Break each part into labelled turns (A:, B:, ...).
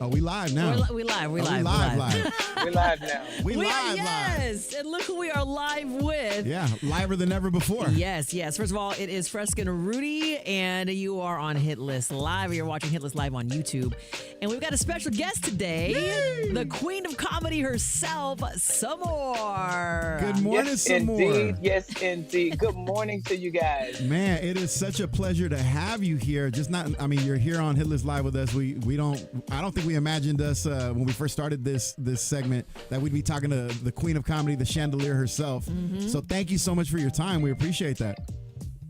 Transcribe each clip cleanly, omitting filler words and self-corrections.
A: Oh, we live now.
B: We live. We
A: Oh,
B: live.
A: we live.
C: We're live now.
A: We live.
B: Yes, and look who we are live with.
A: Yeah, liver than ever before.
B: Yes. First of all, it is Fresca and Rudy, and you are on Hitlist Live. You're watching Hitlist Live on YouTube. And we've got a special guest today, the queen of comedy herself, Samore.
A: Good morning,
C: Yes,
A: Samore.
C: indeed. Yes, indeed. Good morning to you guys.
A: Man, it is such a pleasure to have you here. You're here on Hitlist Live with us. I don't think we imagined us when we first started this segment that we'd be talking to the queen of comedy, the chandelier herself.
B: Mm-hmm.
A: So thank you so much for your time. We appreciate that.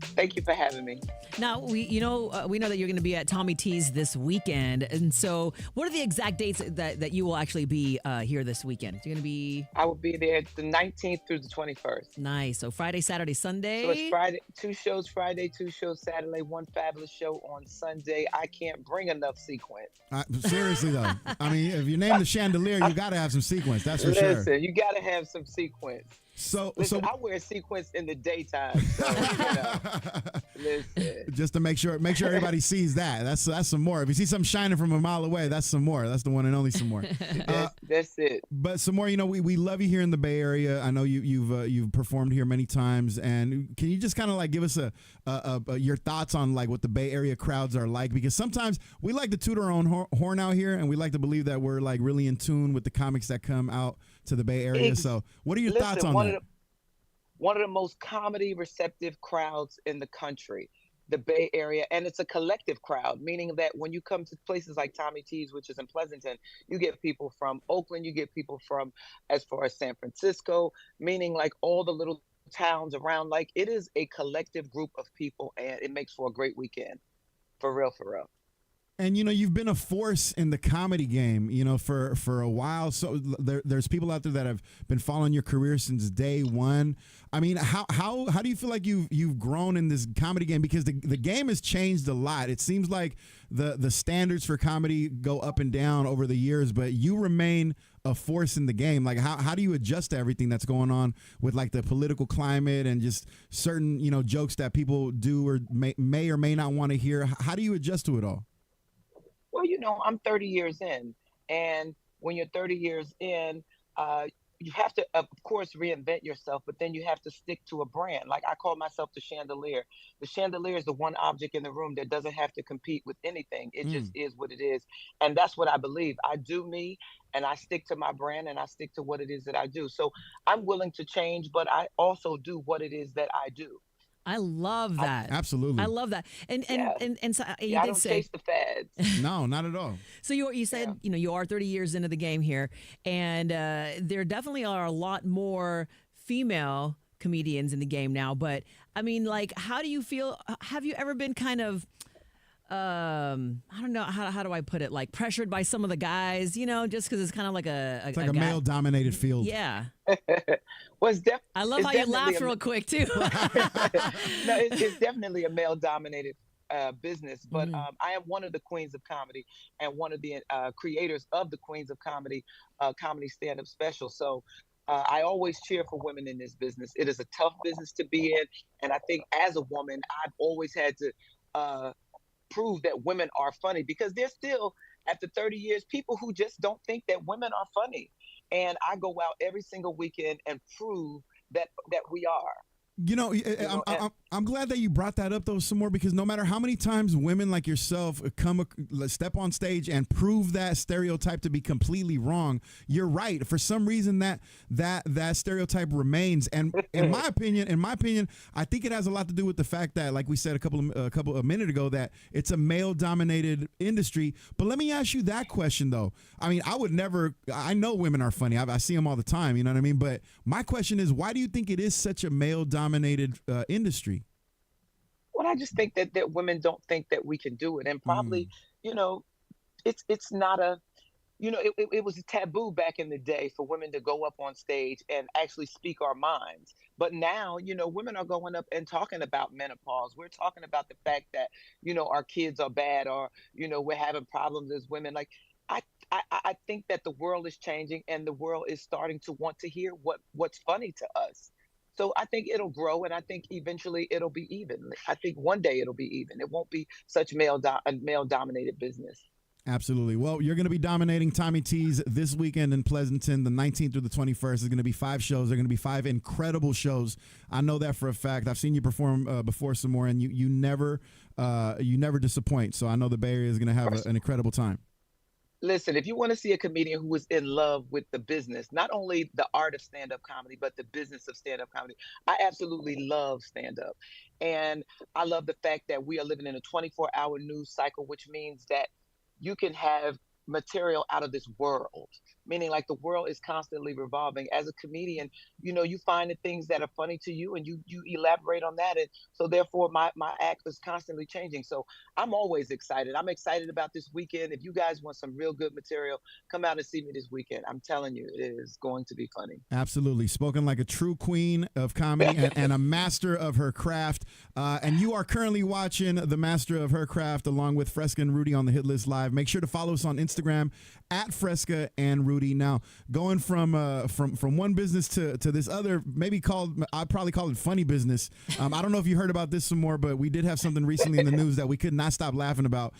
C: Thank you for having me.
B: Now, we know that you're going to be at Tommy T's this weekend. And so what are the exact dates that you will actually be here this weekend? You're going to be...
C: I will be there the 19th through the 21st.
B: Nice. So Friday, Saturday, Sunday.
C: So it's Friday, 2 shows Friday, 2 shows Saturday, 1 fabulous show on Sunday. I can't bring enough sequence.
A: Seriously, though. I mean, if you name the chandelier, you got to have some sequence. That's for sure.
C: Listen, you got to have some sequence. Listen, I wear sequence in the daytime. So, listen.
A: Just to make sure everybody sees that. That's some more. If you see something shining from a mile away, that's some more. That's the one and only some more.
C: That's it.
A: But some more, we love you here in the Bay Area. I know you've performed here many times, and can you just kind of like give us your thoughts on like what the Bay Area crowds are like? Because sometimes we like to toot our own horn out here, and we like to believe that we're like really in tune with the comics that come out to the Bay Area. So what are your thoughts on that?
C: One of the most comedy receptive crowds in the country, the Bay Area, and it's a collective crowd, meaning that when you come to places like Tommy T's, which is in Pleasanton, you get people from Oakland, you get people from as far as San Francisco, meaning like all the little towns around. Like, it is a collective group of people, and it makes for a great weekend. For real, for real.
A: And, you've been a force in the comedy game, for a while. So there's people out there that have been following your career since day one. I mean, how do you feel like you've grown in this comedy game? Because the game has changed a lot. It seems like the standards for comedy go up and down over the years, but you remain a force in the game. Like, how do you adjust to everything that's going on with like the political climate and just certain, jokes that people do or may or may not want to hear? How do you adjust to it all?
C: Well, I'm 30 years in, and when you're 30 years in, you have to, of course, reinvent yourself, but then you have to stick to a brand. Like, I call myself the chandelier. The chandelier is the one object in the room that doesn't have to compete with anything. It just is what it is. And that's what I believe. I do me, and I stick to my brand, and I stick to what it is that I do. So I'm willing to change, but I also do what it is that I do.
B: I love that.
A: Absolutely.
B: I love that. And so you
C: I
B: did
C: don't
B: say
C: chase the fads.
A: No, not at all.
B: So you said, you are 30 years into the game here, and there definitely are a lot more female comedians in the game now. But I mean, like, how do you feel? Have you ever been kind of, I don't know, how do I put it? Like, pressured by some of the guys, just because it's kind of like it's
A: like a male-dominated field.
B: Yeah.
C: Well,
B: I love how you laugh real quick too.
C: No, it's definitely a male-dominated business, but I am one of the queens of comedy and one of the creators of the Queens of Comedy comedy stand-up special. So I always cheer for women in this business. It is a tough business to be in, and I think as a woman, I've always had to prove that women are funny, because there's still, after 30 years, people who just don't think that women are funny. And I go out every single weekend and prove that we are.
A: I'm glad that you brought that up, though, some more, because no matter how many times women like yourself step on stage and prove that stereotype to be completely wrong, you're right. For some reason, that stereotype remains. And in my opinion, I think it has a lot to do with the fact that, like we said a minute ago, that it's a male-dominated industry. But let me ask you that question, though. I mean, I know women are funny. I see them all the time. You know what I mean? But my question is, why do you think it is such a male-dominated industry?
C: Well, I just think that women don't think that we can do it. And probably, it's not it was a taboo back in the day for women to go up on stage and actually speak our minds. But now, women are going up and talking about menopause. We're talking about the fact that, our kids are bad, or, we're having problems as women. Like, I think that the world is changing, and the world is starting to want to hear what's funny to us. So I think it'll grow, and I think eventually it'll be even. I think one day it'll be even. It won't be such a male-dominated business.
A: Absolutely. Well, you're going to be dominating Tommy T's this weekend in Pleasanton, the 19th through the 21st. Is going to be 5 shows. They're going to be 5 incredible shows. I know that for a fact. I've seen you perform before some more, and you never disappoint. So I know the Bay Area is going to have an incredible time.
C: Listen, if you want to see a comedian who is in love with the business, not only the art of stand-up comedy, but the business of stand-up comedy, I absolutely love stand-up. And I love the fact that we are living in a 24-hour news cycle, which means that you can have material out of this world, meaning like the world is constantly revolving. As a comedian, you find the things that are funny to you and you elaborate on that. And so therefore my act is constantly changing. So I'm always excited. I'm excited about this weekend. If you guys want some real good material, come out and see me this weekend. I'm telling you, it is going to be funny.
A: Absolutely. Spoken like a true queen of comedy and a master of her craft. And you are currently watching the master of her craft along with Fresca and Rudy on the Hitlist Live. Make sure to follow us on Instagram at Fresca and Rudy. Now, going from one business to this other, I'd probably call it funny business. I don't know if you heard about this some more, but we did have something recently in the news that we could not stop laughing about.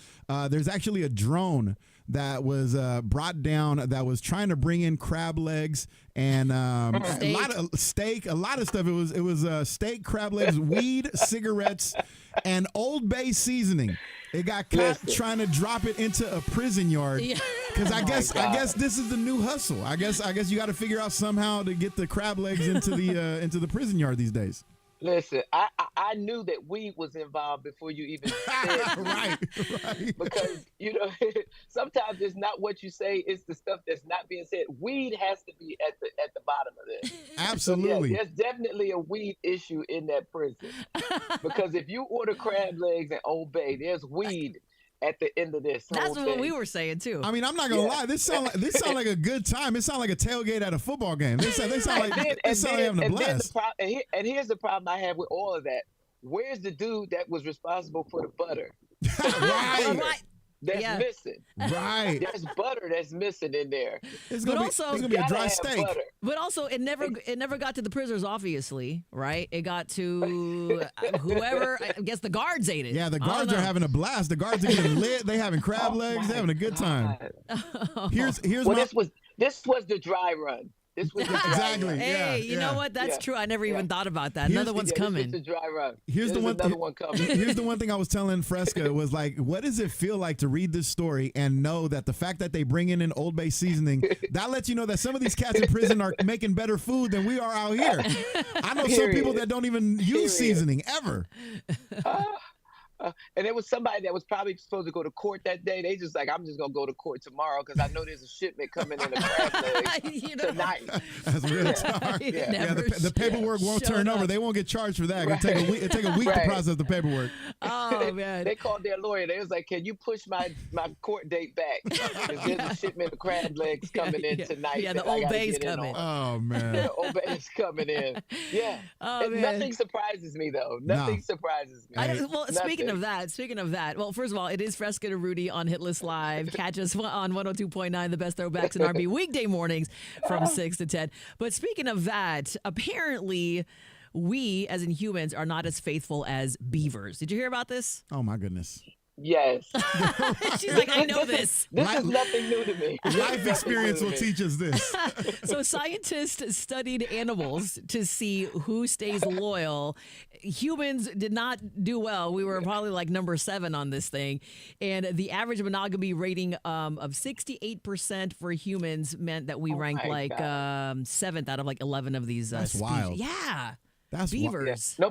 A: There's actually a drone that was brought down that was trying to bring in crab legs and a lot of steak, a lot of stuff. It was steak, crab legs, weed, cigarettes, and Old Bay seasoning. It got caught trying to drop it into a prison yard. Because I guess this is the new hustle. I guess you got to figure out somehow to get the crab legs into the prison yard these days.
C: Listen, I knew that weed was involved before you even said
A: right.
C: Because sometimes it's not what you say; it's the stuff that's not being said. Weed has to be at the bottom of this.
A: Absolutely,
C: so, there's definitely a weed issue in that prison. Because if you order crab legs and Old Bay, there's weed at the end of this.
B: That's what we were saying too.
A: I mean, I'm not gonna lie. This sound like a good time. It sounds like a tailgate at a football game. They sound like having a blast.
C: And here's the problem I have with all of that. Where's the dude that was responsible for the butter?
B: Right.
C: That's missing.
A: Right.
C: There's butter that's missing in there.
A: It's gonna be a dry steak.
C: Butter.
B: But also, it never got to the prisoners, obviously, right? It got to whoever. I guess the guards ate it.
A: Yeah, the guards are having a blast. The guards are getting lit. They having crab legs. They're having a good time. Here's
C: this was the dry run. This was
A: exactly.
B: Hey, you know what? That's true. I never even thought about that. Another one's coming.
C: This is the dry run.
A: Here's another one coming. Here's the one thing I was telling Fresca was like, what does it feel like to read this story and know that the fact that they bring in an Old Bay seasoning, that lets you know that some of these cats in prison are making better food than we are out here. I know some people that don't even use seasoning ever.
C: And there was somebody that was probably supposed to go to court that day. They just like, I'm just going to go to court tomorrow because I know there's a shipment coming in the crab legs tonight.
A: That's real talk. The paperwork won't turn over. They won't get charged for that. It'll take a week to process the paperwork.
B: Oh, man.
C: They called their lawyer. They was like, can you push my court date back? Because there's a shipment of crab legs coming in tonight.
B: Yeah, the Old Bay's coming.
A: Oh, man.
C: The Old Bay's coming in. Yeah. Nothing surprises me, though. Nothing surprises me.
B: Speaking of that, well, first of all, it is Fresca to Rudy on Hitlist Live. Catch us on 102.9, the best throwbacks in RB weekday mornings from 6 to 10. But speaking of that, apparently we, as in humans, are not as faithful as beavers. Did you hear about this?
A: Oh, my goodness.
C: Yes.
B: She's like, I know this.
C: This is nothing new to me.
A: Life experience will teach us this.
B: So scientists studied animals to see who stays loyal. Humans did not do well. We were probably like number 7 on this thing. And the average monogamy rating of 68% for humans meant that we ranked like 7th out of like 11 of these
A: That's
B: species.
A: wild.
B: Yeah.
A: That's
B: beavers.
C: Yeah.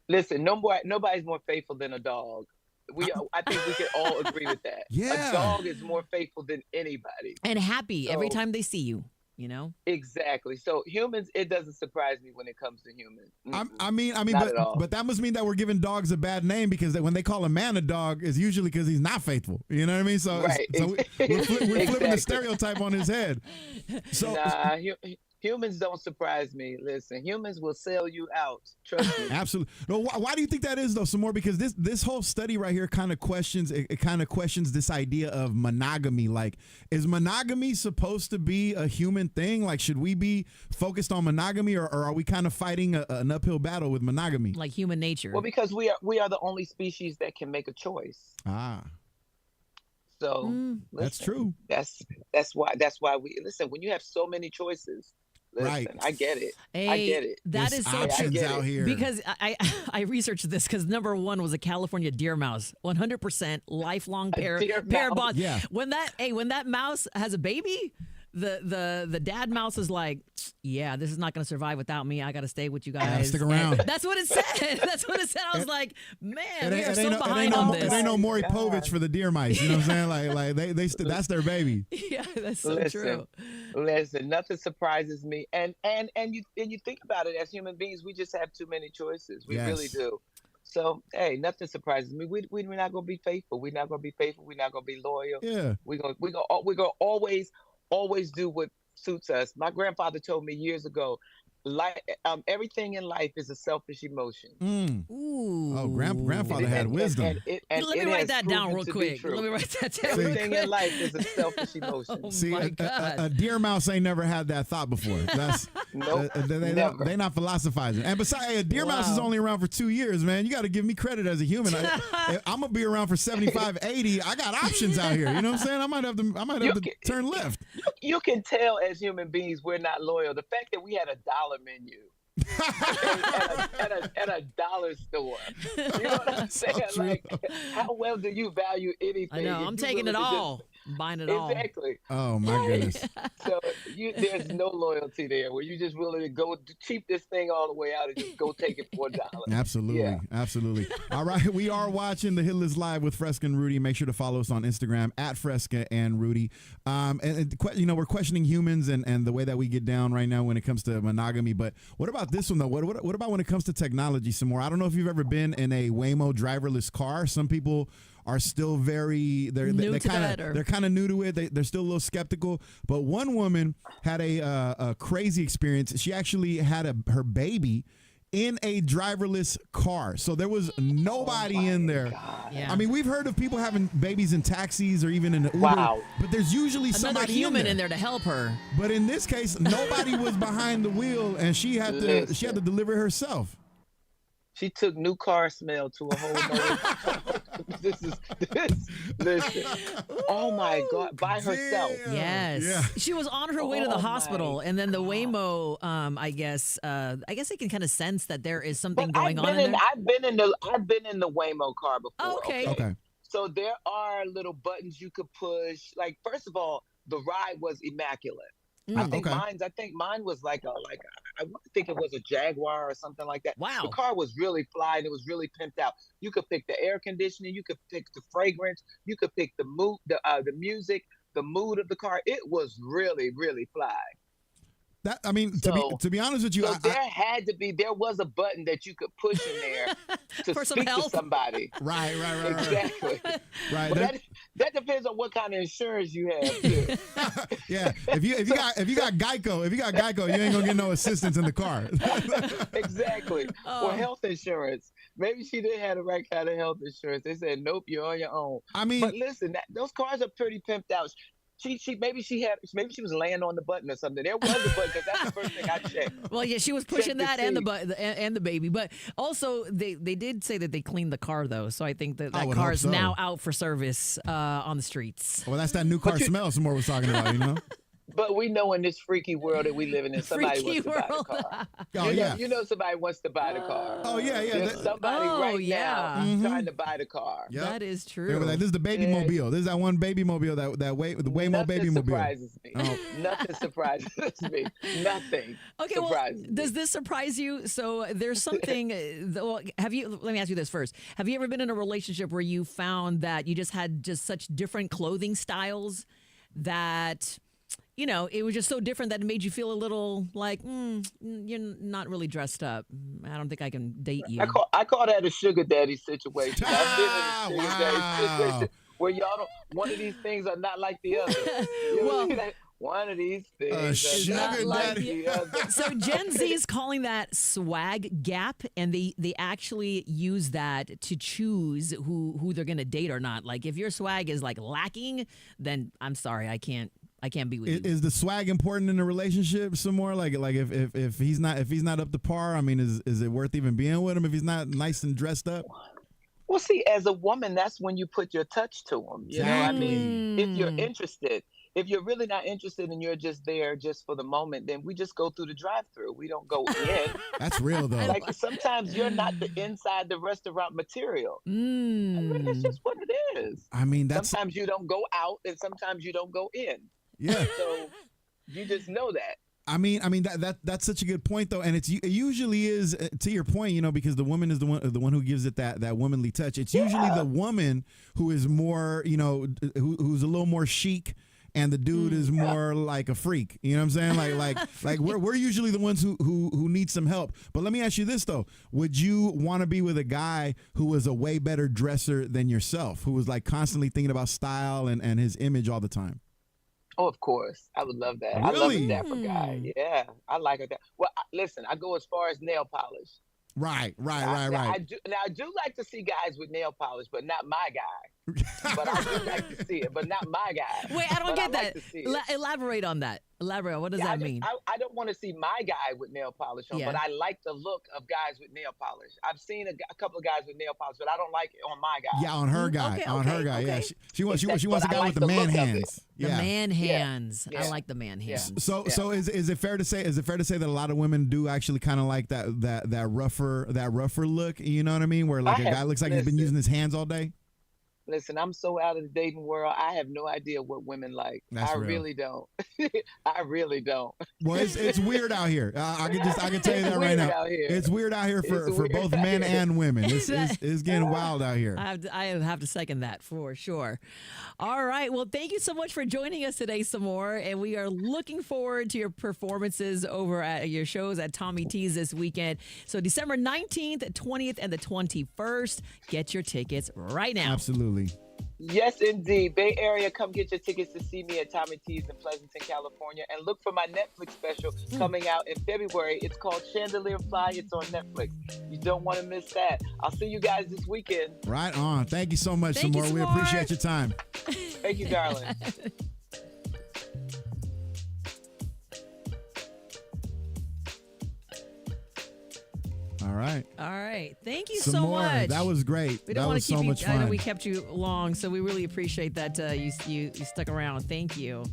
C: Listen, nobody's more faithful than a dog. I think we can all agree with that.
A: Yeah.
C: A dog is more faithful than anybody.
B: And happy every time they see you, you know?
C: Exactly. So humans, it doesn't surprise me when it comes to humans.
A: I mean, but that must mean that we're giving dogs a bad name because when they call a man a dog, it's usually because he's not faithful. You know what I mean? So,
C: right.
A: We're flipping the stereotype on his head. So.
C: Humans don't surprise me. Listen, humans will sell you out. Trust me.
A: Absolutely. No, why do you think that is, though, some more? Because this whole study right here kind of questions this idea of monogamy. Like, is monogamy supposed to be a human thing? Like, should we be focused on monogamy, or are we kind of fighting an uphill battle with monogamy?
B: Like human nature.
C: Well, because we are the only species that can make a choice.
A: Ah.
C: So
A: That's
C: listen,
A: true.
C: that's why we listen. When you have so many choices,
A: Right.
C: listen, I get it. I
B: Hey,
C: get it.
B: that
A: There's
B: is so
C: I
B: true.
A: options
C: get
A: out
C: it.
A: here.
B: Because I researched this because number one was a California deer mouse, 100% lifelong
C: A deer
B: pair
C: mouse.
B: bond.
A: Yeah.
B: When that mouse has a baby, the dad mouse is like, yeah, this is not going to survive without me. I got to stay with you
A: Gotta
B: guys.
A: stick
B: And
A: around.
B: that's what it said. That's what it said. I was like, man, we are so
A: it
B: behind
A: ain't
B: on
A: no,
B: this.
A: it ain't no
C: Oh
A: Maury
C: my God.
A: Povich for the deer mice. You know what I'm saying? Like that's their baby.
B: Yeah, that's so
C: Listen,
B: true.
C: listen. Nothing surprises me. And you think about it. As human beings, we just have too many choices. We really
A: Yes.
C: do. So hey, nothing surprises me. We're not gonna be faithful. We're not gonna be faithful. We're not gonna be loyal.
A: Yeah.
C: We're gonna always do what suits us. My grandfather told me years ago, like everything in life is a selfish emotion.
A: Mm.
B: Ooh.
A: Oh,
C: And
A: grandfather
C: it,
A: had wisdom.
B: Let me
C: it
B: wait
C: has
B: that down
C: proven
B: real
C: to be
B: quick. Let
C: true.
B: me write that down real
C: Everything
B: quick.
C: in life is a selfish emotion.
B: Oh
A: See,
B: my
A: a
B: God.
A: deer mouse ain't never had that thought before. That's
C: Nope,
A: they
C: never.
A: not philosophizing. And besides, hey, a deer mouse is
B: Wow.
A: only around for 2 years, man. You got to give me credit as a human. I'm gonna be around for 75, 80. I got options out here. You know what I'm saying? I might have
C: You
A: to
C: can,
A: turn left.
C: you can tell as human beings we're not loyal. The fact that we had a dollar menu. Okay, at a dollar store. You know what I'm saying?
A: So true.
C: Like, how well do you value anything?
B: I know.
C: if
B: I'm
C: you
B: taking it
C: willing to
B: all. I'm buying it all.
C: Exactly.
A: Oh my
C: Right.
A: goodness.
C: So there's no loyalty there. Where you just willing to go cheap this thing all the way out and just go take it for $1.
A: Absolutely,
C: Yeah.
A: absolutely. All right, we are watching the Hitlist Live with Fresca and Rudy. Make sure to follow us on Instagram at Fresca and Rudy. We're questioning humans and the way that we get down right now when it comes to monogamy. But what about this one though? What about when it comes to technology? Some more. I don't know if you've ever been in a Waymo driverless car. Some people are still very
B: New to that, or-
A: they're kind of new to it. They're still a little skeptical. But one woman had a crazy experience. She actually had her baby in a driverless car. So there was nobody in there.
B: Yeah.
A: I mean, we've heard of people having babies in taxis or even in an Uber,
C: Wow.
A: but there's usually
B: Another
A: somebody
B: human
A: in there.
B: to help her.
A: But in this case, nobody was behind the wheel, and she had to deliver herself.
C: She took new car smell to a whole nother. Listen. Oh my God, by herself.
A: Damn.
B: Yes.
A: Yeah.
B: She was on her way to
C: Oh
B: the
C: my
B: hospital, and then the
C: God.
B: Waymo, I guess they can kind of sense that there is something
C: But
B: going on in there.
C: I've been in the Waymo car before.
B: Oh, okay.
A: Okay.
C: So there are little buttons you could push. Like, first of all, the ride was immaculate. I think mine was like I want to think it was a Jaguar or something like that.
B: Wow.
C: The car was really fly and it was really pimped out. You could pick the air conditioning, you could pick the fragrance, you could pick the mood, the music, the mood of the car. It was really, really fly.
A: That I mean, to be honest with you,
C: So there was a button that you could push in there to
B: For some
C: speak to
B: help?
A: right.
C: somebody. Exactly.
A: Right.
C: But that depends on what kind of insurance you have too.
A: Yeah, if you got Geico, you ain't gonna get no assistance in the car.
C: Exactly.
B: Oh.
C: Or health insurance. Maybe she didn't have the right kind of health insurance. They said, nope, you're on your own.
A: I mean,
C: But listen, those cars are pretty pimped out. Maybe she was laying on the button or something. There was a button because that's the first thing I checked.
B: Well, yeah, she was pushing
C: Check to
B: that and
C: see.
B: and the baby, but also they did say that they cleaned the car though, so I think that
A: I would
B: car
A: hope
B: is
A: so.
B: now out for service on the streets.
A: well, that's that new car smell. Some more was talking about, you know.
C: But we know in this freaky world that we live in, somebody
B: Freaky
C: wants to buy the
B: world.
C: car.
A: Oh yeah.
C: You know somebody wants to buy the car.
A: Oh yeah.
C: There's somebody
B: Oh,
C: right
B: yeah.
C: now trying to buy the car.
A: Yep.
B: That is
A: They
B: true.
A: were like, this is the baby
C: Yeah.
A: mobile. This is that one baby mobile the Waymo
C: Nothing
A: baby mobile.
C: surprises me.
A: Oh.
C: Nothing surprises me. Nothing.
B: Okay, well,
C: surprises me.
B: does this surprise you? So there's something. Let me ask you this first. Have you ever been in a relationship where you found that you just had such different clothing styles that, it was just so different that it made you feel a little like, you're not really dressed up. I don't think I can date you.
C: I call that a sugar daddy situation. I've been in a sugar daddy
A: Wow.
C: situation where y'all don't. One of these things are not like the other. You know,
B: Well,
C: like, one of these things
A: sugar
C: are not like
A: daddy.
C: the other.
B: So Gen Z is calling that swag gap, and they actually use that to choose who they're gonna date or not. Like if your swag is like lacking, then I'm sorry, I can't be with you.
A: Is the swag important in a relationship some more? Like if he's not up to par, I mean, is it worth even being with him if he's not nice and dressed up?
C: Well, see, as a woman, that's when you put your touch to them. You know, I mean, if you're
B: Mm.
C: interested, if you're really not interested and you're just there just for the moment, then we just go through the drive-through. We don't go in.
A: That's real
B: I
A: though.
C: Like
B: love.
C: sometimes you're not the inside the restaurant material. I mean, it's
B: Mm.
C: just what it is.
A: I mean, that's
C: Sometimes you don't go out and sometimes you don't go in.
A: yeah.
C: So you just know that.
A: I mean that's such a good point though, and it usually is to your point, because the woman is the one who gives it that womanly touch. It's usually
C: Yeah.
A: the woman who is more, who's a little more chic, and the dude is
C: Yeah.
A: more like a freak. You know what I'm saying? Like we're usually the ones who need some help. But let me ask you this though: would you want to be with a guy who was a way better dresser than yourself, who was like constantly thinking about style and his image all the time?
C: Oh, of course. I would love that. I love a
A: Really?
C: dapper guy. Yeah. I like a dapper. Well, listen, I go as far as nail polish.
A: Right, right,
C: Now,
A: right,
C: now,
A: right.
C: I do like to see guys with nail polish, but not my guy. But I do like to see it, but not my guy.
B: Wait, I don't
C: But
B: get
C: like
B: that.
C: to see it.
B: Elaborate on that. Elaborate. What does
C: Yeah,
B: that mean?
C: I don't want to see my guy with nail polish on,
B: Yeah.
C: but I like the look of guys with nail polish. I've seen a couple of guys with nail polish, but I don't like it on my guy.
A: Yeah, on her
B: Mm,
A: guy.
B: okay,
A: On her
B: okay,
A: guy. Yeah,
B: okay.
A: she wants
C: Exactly,
A: she wants a
C: but I
A: guy
C: like
A: with the
C: the
A: man
C: look of it.
A: hands.
B: The
A: Yeah.
B: man hands. I
C: Yeah.
B: like the man hands.
A: So
C: Yeah.
A: so is it fair to say that a lot of women do actually kind of like that rougher look? You know what I mean? Where like
C: I
A: a guy
C: have-
A: looks like he's been
C: listen.
A: using his hands all day.
C: Listen, I'm so out of the dating world. I have no idea what women like.
A: That's
C: I
A: real.
C: really don't. I really don't.
A: Well, it's weird out here. I can tell you
C: It's
A: that right
C: weird
A: now.
C: out here.
A: It's weird out here for
C: It's weird
A: both
C: out
A: men
C: here.
A: and women. It's getting wild out here.
B: I have to second that for sure. All right. Well, thank you so much for joining us today, Samore. And we are looking forward to your performances over at your shows at Tommy T's this weekend. So December 19th, 20th, and the 21st. Get your tickets right now.
A: Absolutely.
C: Yes, indeed. Bay Area, come get your tickets to see me at Tommy T's in Pleasanton, California. And look for my Netflix special coming out in February. It's called Chandelier Fly. It's on Netflix. You don't want to miss that. I'll see you guys this weekend.
A: Right on. Thank you so much,
B: Thank you,
A: Samore. We
B: Samore.
A: appreciate your time.
C: Thank you, darling.
A: All right.
B: All right. Thank you
A: Samore,
B: so much.
A: that was great.
B: We
A: That
B: don't want
A: was
B: to keep
A: so
B: you.
A: much
B: I know
A: fun.
B: we kept you long, so we really appreciate that you stuck around. Thank you.